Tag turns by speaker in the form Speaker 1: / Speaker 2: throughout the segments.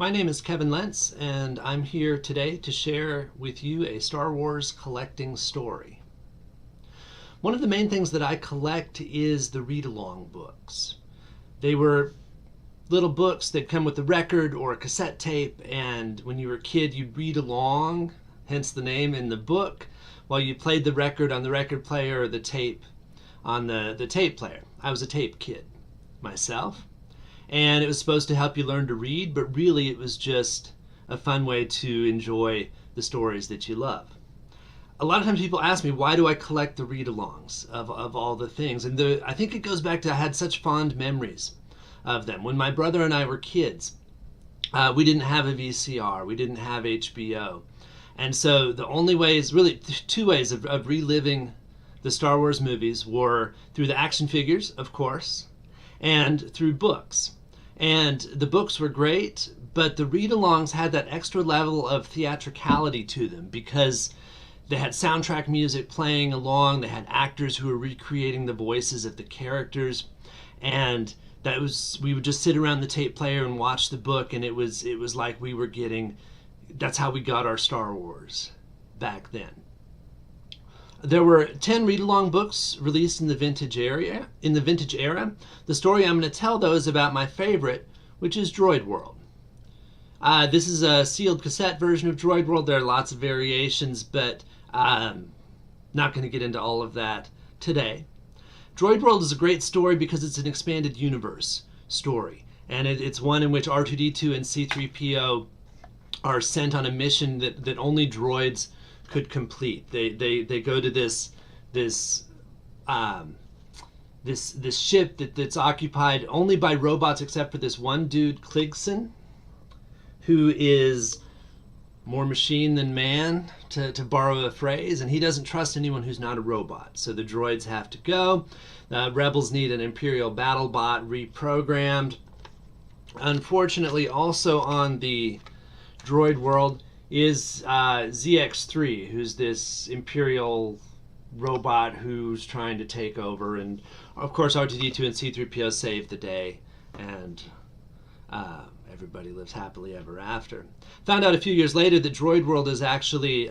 Speaker 1: My name is Kevin Lentz, and I'm here today to share with you a Star Wars collecting story. One of the main things that I collect is the read-along books. They were little books that come with a record or a cassette tape, and when you were a kid you'd read along, hence the name, in the book, while you played the record on the record player or the tape on the tape player. I was a tape kid myself. And it was supposed to help you learn to read, but really it was just a fun way to enjoy the stories that you love. A lot of times people ask me, why do I collect the read-alongs of all the things? And I think it goes back to I had such fond memories of them. When my brother and I were kids, we didn't have a VCR, we didn't have HBO. And so the only ways, really two ways of reliving the Star Wars movies were through the action figures, of course, and through books. And the books were great, but the read-alongs had that extra level of theatricality to them because they had soundtrack music playing along, they had actors who were recreating the voices of the characters, and we would just sit around the tape player and watch the book, and it was like we were getting, that's how we got our Star Wars back then. There were 10 read-along books released in the vintage era. The story I'm going to tell, though, is about my favorite, which is Droid World. This is a sealed cassette version of Droid World. There are lots of variations, but I'm not going to get into all of that today. Droid World is a great story because it's an expanded universe story, and it's one in which R2-D2 and C-3PO are sent on a mission that only droids could complete. They go to this ship that's occupied only by robots except for this one dude, Kligson, who is more machine than man, to borrow a phrase, and he doesn't trust anyone who's not a robot. So the droids have to go. The rebels need an Imperial battle bot reprogrammed. Unfortunately, also on the Droid World is ZX3, who's this Imperial robot who's trying to take over, and of course R2-D2 and C-3PO save the day, and everybody lives happily ever after. Found out a few years later that Droid World is actually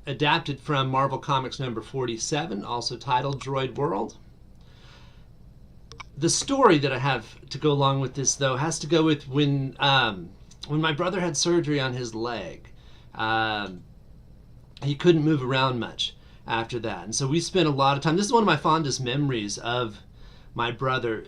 Speaker 1: adapted from Marvel Comics number 47, also titled Droid World. The story that I have to go along with this, though, has to go with when my brother had surgery on his leg. He couldn't move around much after that, and so we spent a lot of time. This is one of my fondest memories of my brother,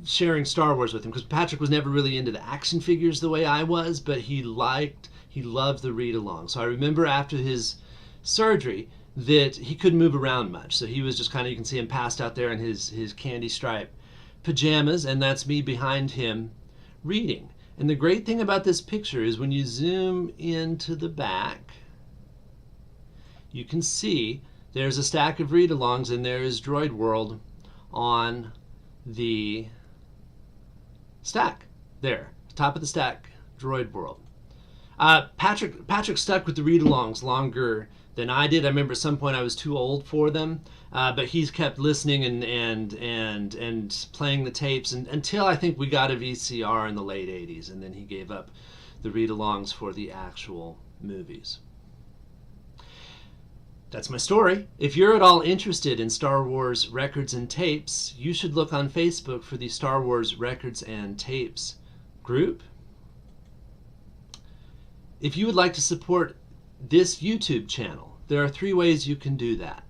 Speaker 1: sharing Star Wars with him, because Patrick was never really into the action figures the way I was, but he loved the read-along. So I remember after his surgery that he couldn't move around much, so he was just kind of, you can see him passed out there in his candy stripe pajamas, and that's me behind him reading. And the great thing about this picture is when you zoom into the back, you can see there's a stack of read-alongs, and there is Droid World on the stack there, top of the stack, Droid World. Patrick stuck with the read-alongs longer than I did. I remember at some point I was too old for them, but he's kept listening and playing the tapes until I think we got a VCR in the late 80s, and then he gave up the read-alongs for the actual movies. That's my story. If you're at all interested in Star Wars records and tapes, you should look on Facebook for the Star Wars Records and Tapes group. If you would like to support this YouTube channel, there are 3 ways you can do that.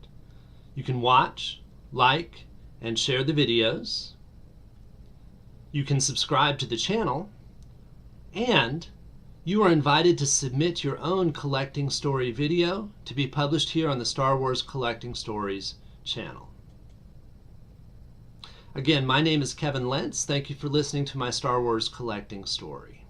Speaker 1: You can watch, like, and share the videos. You can subscribe to the channel, and you are invited to submit your own collecting story video to be published here on the Star Wars Collecting Stories channel. Again, my name is Kevin Lentz. Thank you for listening to my Star Wars collecting story.